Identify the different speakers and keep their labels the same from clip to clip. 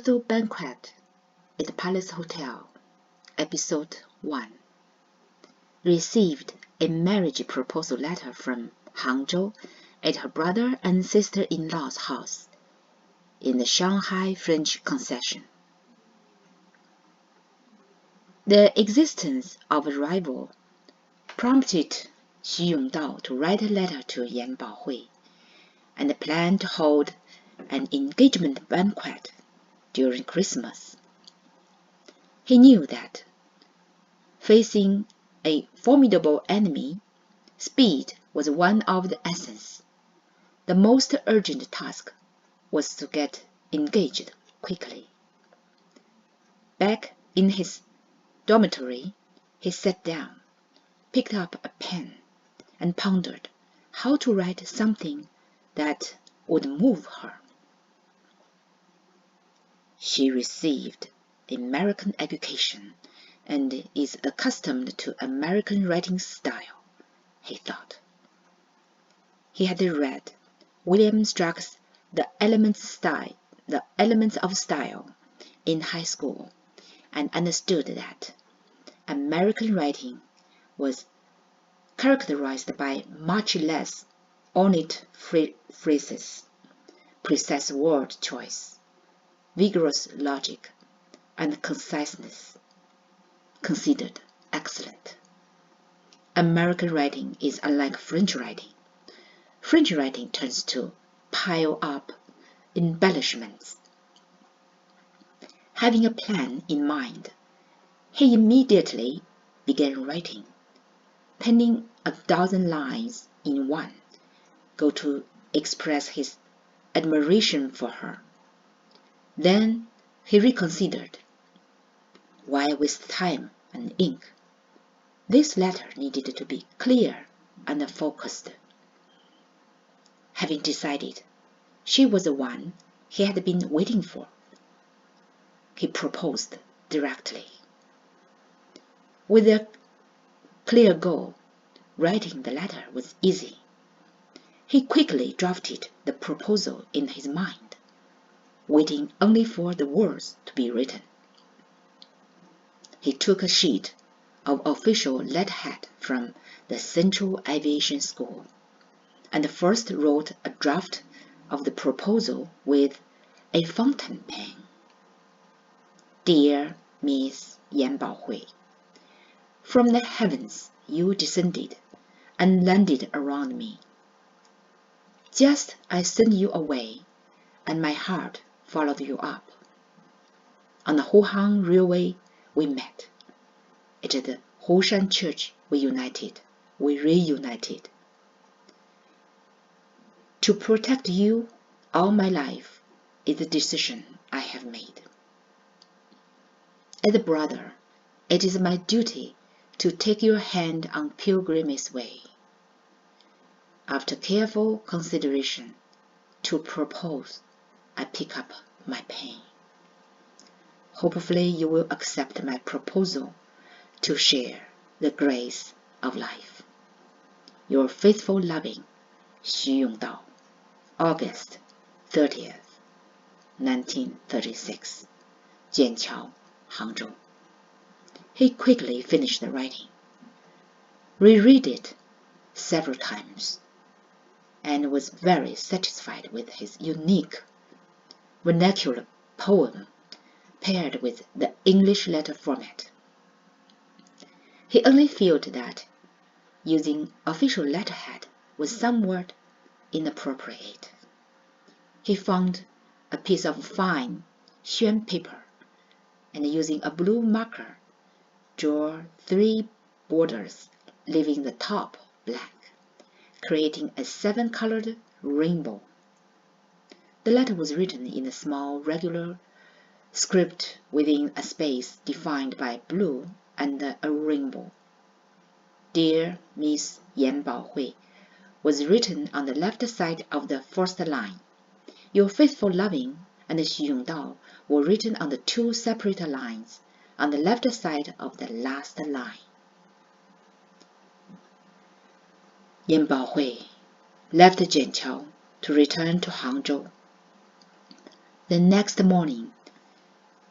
Speaker 1: Betrothal Banquet at the Palace Hotel, Episode 1. Received a marriage proposal letter from Hangzhou at her brother and sister-in-law's house in the Shanghai French Concession. The existence of a rival prompted Xu Yongdao to write a letter to Yan Baohui and plan to hold an engagement banquet during Christmas. He knew that, facing a formidable enemy, speed was one of the essence. The most urgent task was to get engaged quickly. Back in his dormitory, he sat down, picked up a pen, and pondered how to write something that would move her. She received American education and is accustomed to American writing style, he thought. He had read William Struck's The Elements of Style in high school and understood that American writing was characterized by much less ornate phrases, precise word choice, vigorous logic, and conciseness, considered excellent. American writing is unlike French writing. French writing tends to pile up embellishments. Having a plan in mind, he immediately began writing, penning 1,000 lines in one go to express his admiration for her. Then he reconsidered. Why waste time and ink? This letter needed to be clear and focused. Having decided she was the one he had been waiting for, he proposed directly. With a clear goal, writing the letter was easy. He quickly drafted the proposal in his mind, waiting only for the words to be written. He took a sheet of official letterhead from the Central Aviation School and first wrote a draft of the proposal with a fountain pen. Dear Miss Yan Baohui, from the heavens you descended and landed around me. Just I sent you away, and my heart followed you up. On the Huhang Railway we met. At the Hoshan Church we reunited. To protect you all my life is the decision I have made. As a brother, it is my duty to take your hand on pilgrimage way. After careful consideration, to propose, I pick up my pen. Hopefully you will accept my proposal to share the grace of life. Your faithful loving, Xu Yongdao, August 30th, 1936, Jianqiao, Hangzhou. He quickly finished the writing, reread it several times, and was very satisfied with his unique vernacular poem paired with the English letter format. He only felt that using official letterhead was somewhat inappropriate. He found a piece of fine Xuan paper and using a blue marker drew 3 borders, leaving the top black, creating a 7-colored rainbow. The letter was written in a small regular script within a space defined by blue and a rainbow. Dear Miss Yan Baohui was written on the left side of the first line. Your faithful loving and Xu Yongdao were written on the 2 separate lines on the left side of the last line. Yan Baohui left Jianqiao to return to Hangzhou. The next morning,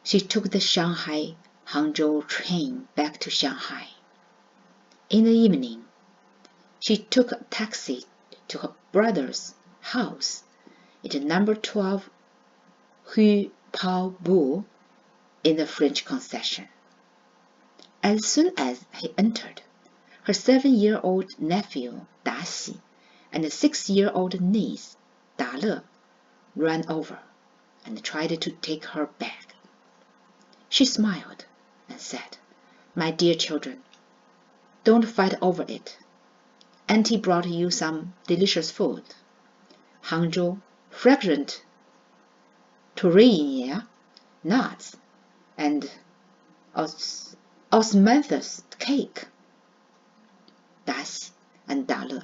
Speaker 1: she took the Shanghai-Hangzhou train back to Shanghai. In the evening, she took a taxi to her brother's house at number 12 Rue Paul Bou in the French Concession. As soon as he entered, her 7-year-old nephew Daxi and a 6-year-old niece Dale ran over and tried to take her bag. She smiled and said, "My dear children, don't fight over it. Auntie brought you some delicious food. Hangzhou fragrant Turinier nuts and osmanthus cake." Daxi and Dale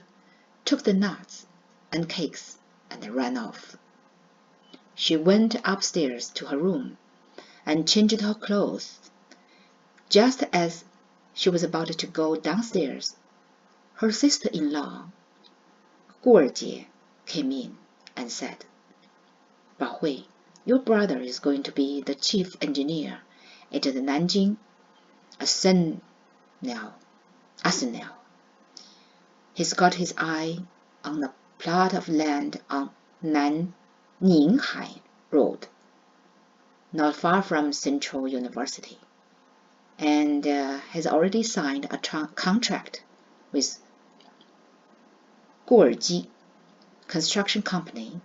Speaker 1: took the nuts and cakes and ran off. She went upstairs to her room and changed her clothes. Just as she was about to go downstairs, her sister-in-law, Gu Erjie, came in and said, "Bao Hui, your brother is going to be the chief engineer at the Nanjing Arsenal. He's got his eye on a plot of land on Nanninghain Road, not far from Central University, and has already signed a contract with Gu Erjie Construction Company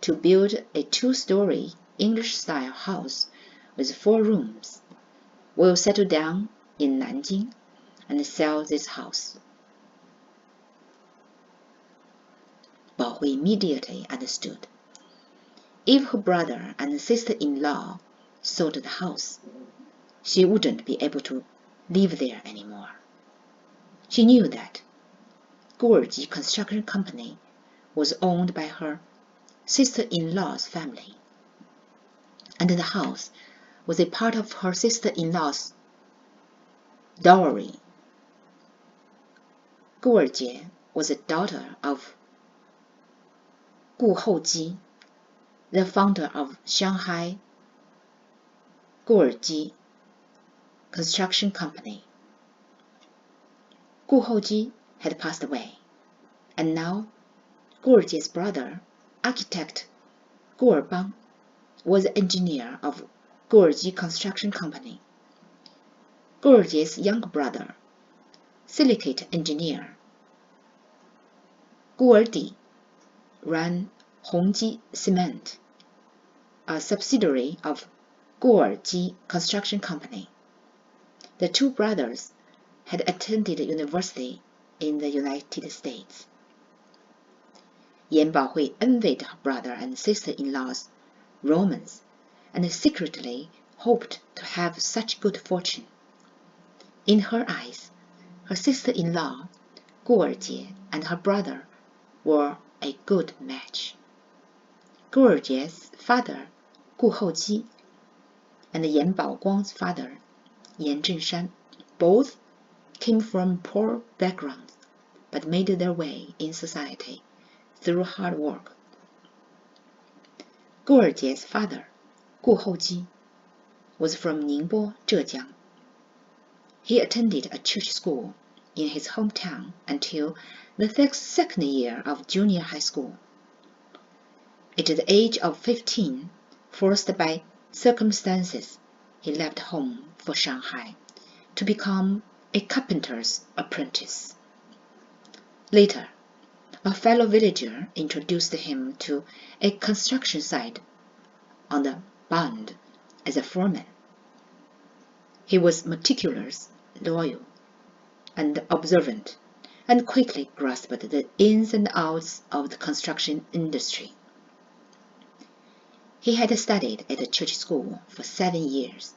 Speaker 1: to build a 2-story English-style house with 4 rooms. We'll settle down in Nanjing and sell this house." Bao Hui immediately understood. If her brother and sister-in-law sold the house, she wouldn't be able to live there anymore. She knew that Gu Erjie Construction Company was owned by her sister-in-law's family, and the house was a part of her sister-in-law's dowry. Gu Erjie was a daughter of Gu Houji, the founder of Shanghai Gu Erjie Construction Company. Gu Houji had passed away, and now Gu Erjie's brother, architect Gu Erbang, was the engineer of Gu Erjie Construction Company. Gu Erjie's younger brother, silicate engineer Gu Erdi, ran Hongji Cement, a subsidiary of Gu Erjie Construction Company. The 2 brothers had attended university in the United States. Yan Baohui envied her brother and sister-in-law's romance and secretly hoped to have such good fortune. In her eyes, her sister-in-law, Gu Erjie, and her brother were a good match. Gu Erjie's father, Gu Houji, and Yan Baoguang's father, Yan Zhenshan, both came from poor backgrounds but made their way in society through hard work. Gu Erjie's father, Gu Houji, was from Ningbo, Zhejiang. He attended a church school in his hometown until the 2nd year of junior high school. At the age of 15, forced by circumstances, he left home for Shanghai to become a carpenter's apprentice. Later, a fellow villager introduced him to a construction site on the Bund as a foreman. He was meticulous, loyal, and observant, and quickly grasped the ins and outs of the construction industry. He had studied at the church school for 7 years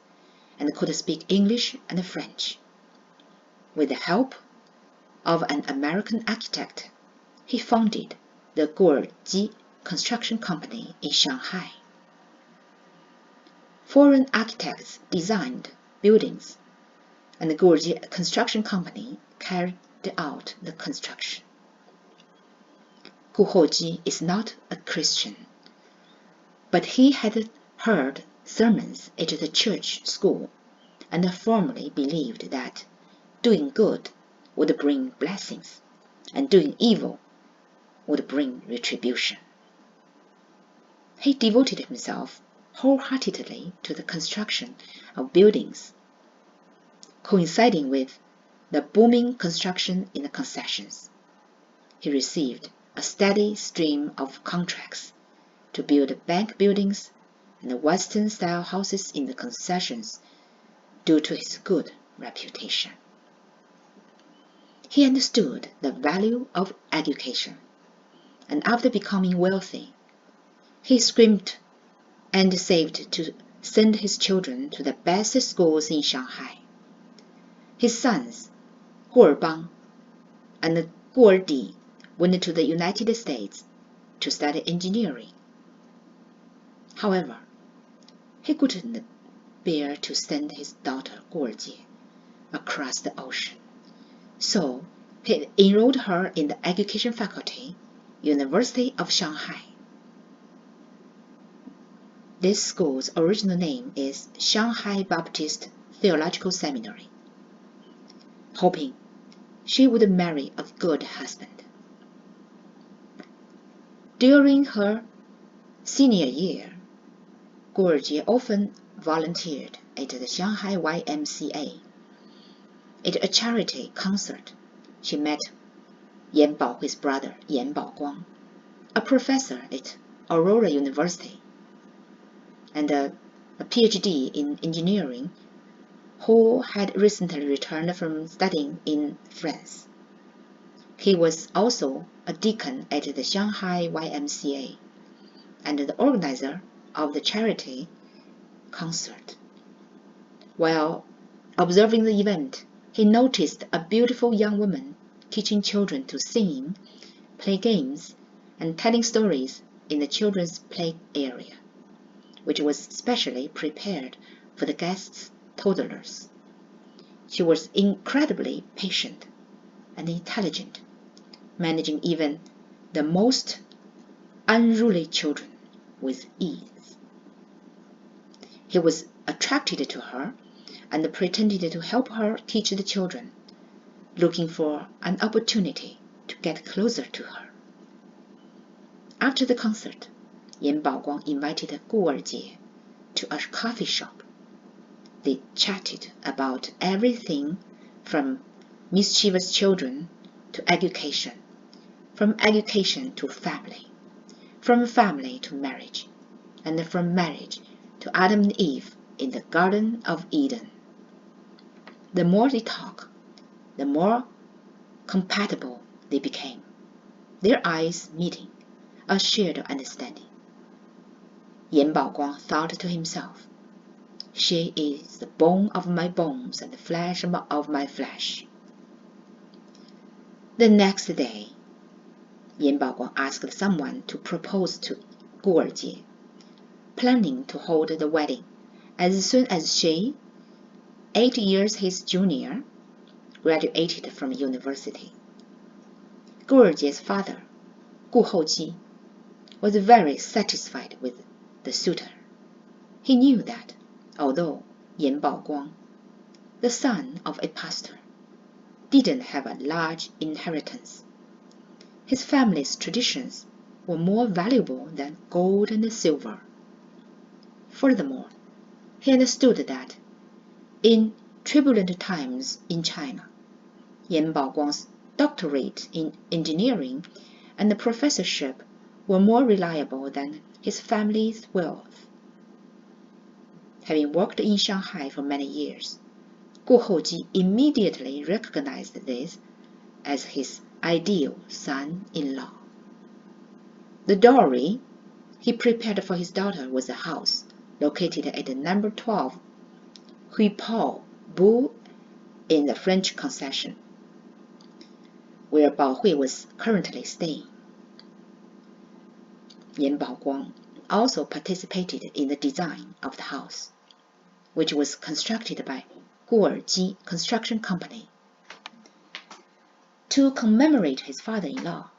Speaker 1: and could speak English and French. With the help of an American architect, he founded the Gu Erjie Construction Company in Shanghai. Foreign architects designed buildings, and the Gu Erjie Construction Company carried out the construction. Gu Houji is not a Christian, but he had heard sermons at the church school and firmly believed that doing good would bring blessings and doing evil would bring retribution. He devoted himself wholeheartedly to the construction of buildings, coinciding with the booming construction in the concessions. He received a steady stream of contracts to build bank buildings and Western-style houses in the concessions due to his good reputation. He understood the value of education, and after becoming wealthy, he scrimped and saved to send his children to the best schools in Shanghai. His sons, Gu Erbang and Gu Erdi, went to the United States to study engineering. However, he couldn't bear to send his daughter Gu Erjie across the ocean, so he enrolled her in the education faculty, University of Shanghai. This school's original name is Shanghai Baptist Theological Seminary, hoping she would marry a good husband. During her senior year, Gu Erjie often volunteered at the Shanghai YMCA. At a charity concert, she met Yan Baohui's brother Yan Baoguang, a professor at Aurora University and a PhD in engineering, who had recently returned from studying in France. He was also a deacon at the Shanghai YMCA and the organizer of the charity concert. While observing the event, he noticed a beautiful young woman teaching children to sing, play games, and telling stories in the children's play area, which was specially prepared for the guests' toddlers. She was incredibly patient and intelligent, managing even the most unruly children with ease. He was attracted to her and pretended to help her teach the children, looking for an opportunity to get closer to her. After the concert, Yan Baoguang invited Gu Erjie to a coffee shop. They chatted about everything from mischievous children to education, from education to family, from family to marriage, and from marriage to Adam and Eve in the Garden of Eden. The more they talked, the more compatible they became, their eyes meeting, a shared understanding. Yan Baoguang thought to himself, "She is the bone of my bones and the flesh of my flesh." The next day, Yan Baoguang asked someone to propose to Gu Erjie, planning to hold the wedding as soon as she, 8 years his junior, graduated from university. Gu Erjie's father, Gu Houji, was very satisfied with the suitor. He knew that, although Yan Baoguang, the son of a pastor, didn't have a large inheritance, his family's traditions were more valuable than gold and silver. Furthermore, he understood that, in turbulent times in China, Yan Baoguang's doctorate in engineering and the professorship were more reliable than his family's wealth. Having worked in Shanghai for many years, Gu Houji immediately recognized this as his ideal son-in-law. The dowry he prepared for his daughter was a house located at number 12 Huipao Bu in the French Concession, where Baohui was currently staying. Yan Baoguang also participated in the design of the house, which was constructed by Gu Erji Construction Company. To commemorate his father-in-law,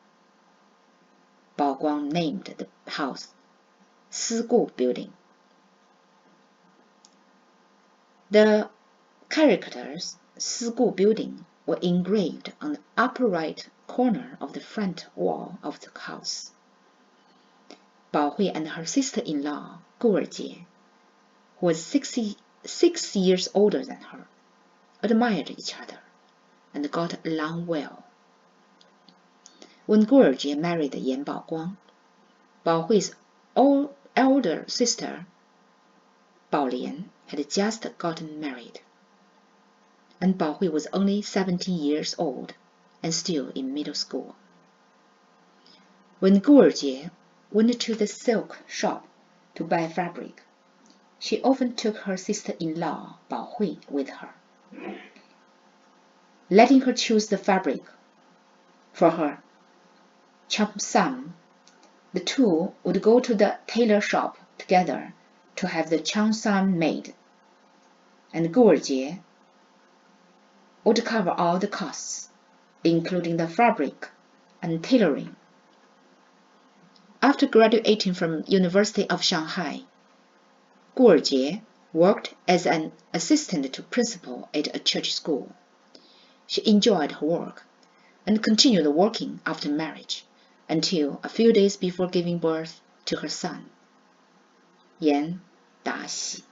Speaker 1: Baoguang named the house Si Gu Building. The characters School Building were engraved on the upper right corner of the front wall of the house. Bao Hui and her sister-in-law, Gu Erjie, who was 66 years older than her, admired each other and got along well. When Gu Erjie married Yan Baoguang, Bao Hui's elder sister, Bao Lian, had just gotten married, and Bao Hui was only 17 years old and still in middle school. When Gu Erjie went to the silk shop to buy fabric, she often took her sister-in-law Bao Hui with her, letting her choose the fabric for her cheongsam. The two would go to the tailor shop together to have the cheongsam made, and Gu Erjie would cover all the costs, including the fabric and tailoring. After graduating from University of Shanghai, Gu Erjie worked as an assistant to principal at a church school. She enjoyed her work and continued working after marriage until a few days before giving birth to her son, Yan Daxi.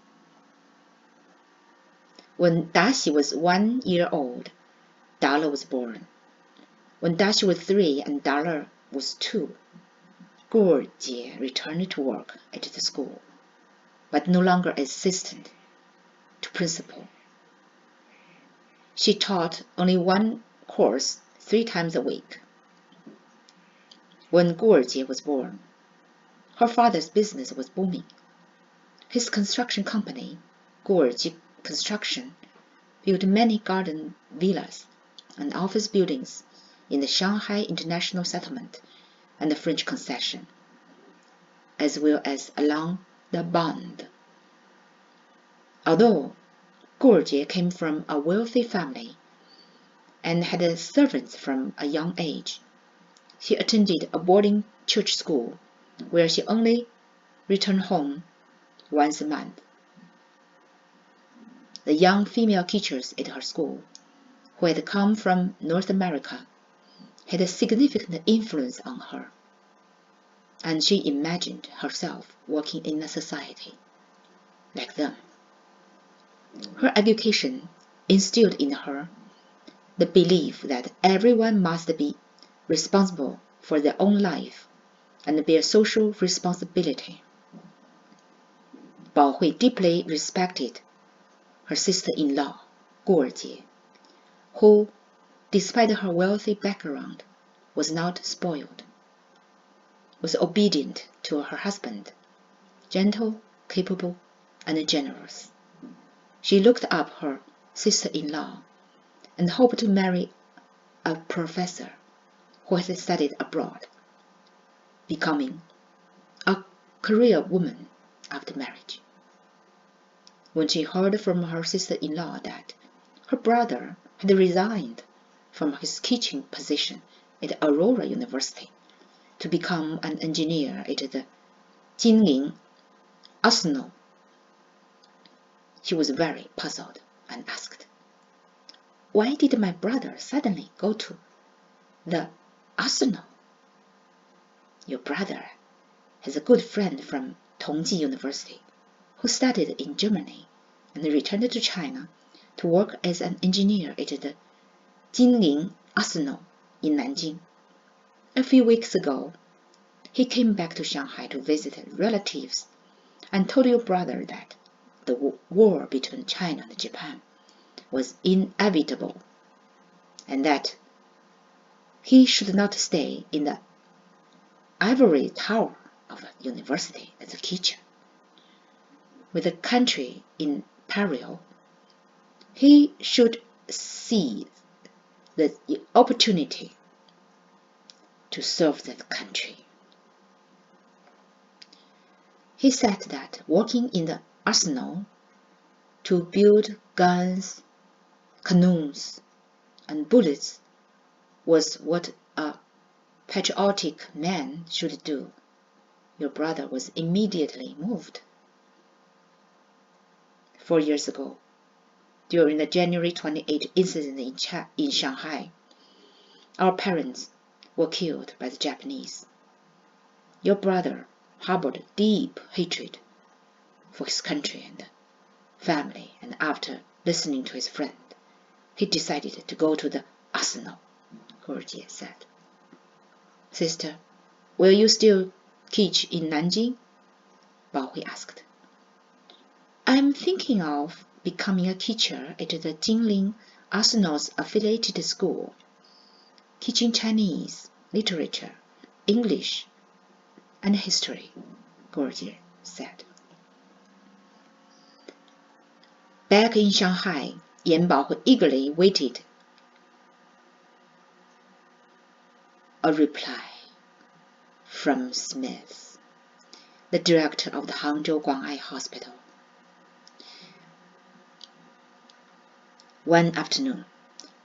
Speaker 1: When Daxi was 1 year old, Dale was born. When Daxi was 3 and Dale was 2, Gu Erjie returned to work at the school, but no longer as assistant to principal. She taught only one course 3 times a week. When Gu Erjie was born, her father's business was booming. His construction company, Gu Erjie Construction, built many garden villas and office buildings in the Shanghai International Settlement and the French Concession, as well as along the Bund. Although Gu Erjie came from a wealthy family and had servants from a young age, she attended a boarding church school where she only returned home once a month. The young female teachers at her school, who had come from North America, had a significant influence on her, and she imagined herself working in a society like them. Her education instilled in her the belief that everyone must be responsible for their own life and bear social responsibility. Bao Hui deeply respected her sister-in-law, Gu Erjie, who, despite her wealthy background, was not spoiled, was obedient to her husband, gentle, capable, and generous. She looked up her sister-in-law and hoped to marry a professor who had studied abroad, becoming a career woman after marriage. When she heard from her sister-in-law that her brother had resigned from his teaching position at Aurora University to become an engineer at the Jinling Arsenal, she was very puzzled and asked, "Why did my brother suddenly go to the Arsenal?" "Your brother has a good friend from Tongji University who studied in Germany and returned to China to work as an engineer at the Jinling Arsenal in Nanjing. A few weeks ago, he came back to Shanghai to visit relatives and told your brother that the war between China and Japan was inevitable and that he should not stay in the ivory tower of a university as a teacher. With the country in peril, he should seize the opportunity to serve that country." He said that working in the arsenal to build guns, cannons, and bullets was what a patriotic man should do. Your brother was immediately moved. 4 years ago, during the January 28 incident in Shanghai. Our parents were killed by the Japanese. Your brother harbored deep hatred for his country and family, and after listening to his friend, he decided to go to the arsenal, Guojie said. Sister, will you still teach in Nanjing? Bao Hui asked. I'm thinking of becoming a teacher at the Jingling Arsenal's affiliated school, teaching Chinese, literature, English, and history, Guojie said. Back in Shanghai, Yan Baohui eagerly waited a reply from Smith, the director of the Hangzhou Guanghai Hospital. One afternoon,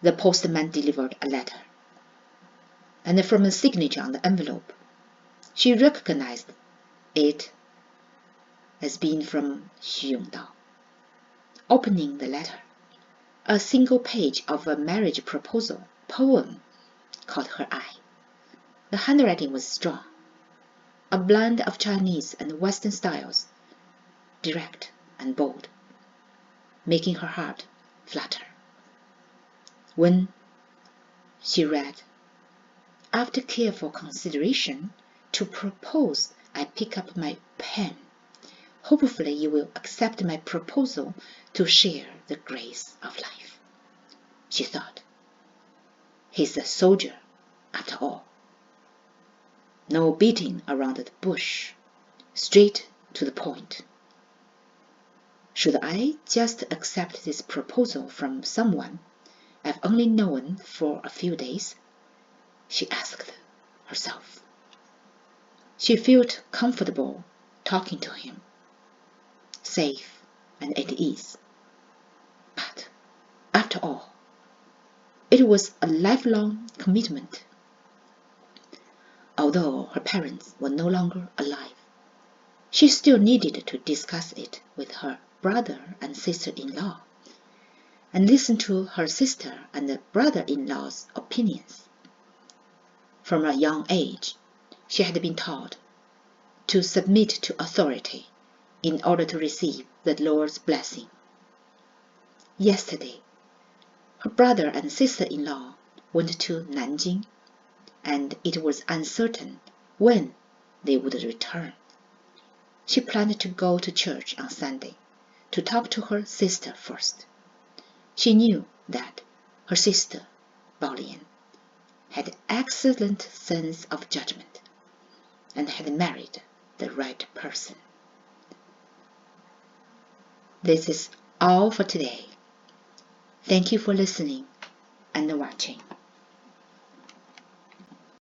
Speaker 1: the postman delivered a letter, and from the signature on the envelope, she recognized it as being from Xu Yongdao. Opening the letter, a single page of a marriage proposal poem caught her eye. The handwriting was strong, a blend of Chinese and Western styles, direct and bold, making her heart flutter. When she read, after careful consideration, to propose I pick up my pen. Hopefully you will accept my proposal to share the grace of life. She thought, he's a soldier after all. No beating around the bush, straight to the point. Should I just accept this proposal from someone I've only known for a few days? She asked herself. She felt comfortable talking to him, safe and at ease. But after all, it was a lifelong commitment. Although her parents were no longer alive, she still needed to discuss it with her brother and sister-in-law, and listen to her sister and brother-in-law's opinions. From a young age, she had been taught to submit to authority in order to receive the Lord's blessing. Yesterday, her brother and sister-in-law went to Nanjing, and it was uncertain when they would return. She planned to go to church on Sunday to talk to her sister first. She knew that her sister, Bao Lian, had excellent sense of judgment and had married the right person. This is all for today. Thank you for listening and watching.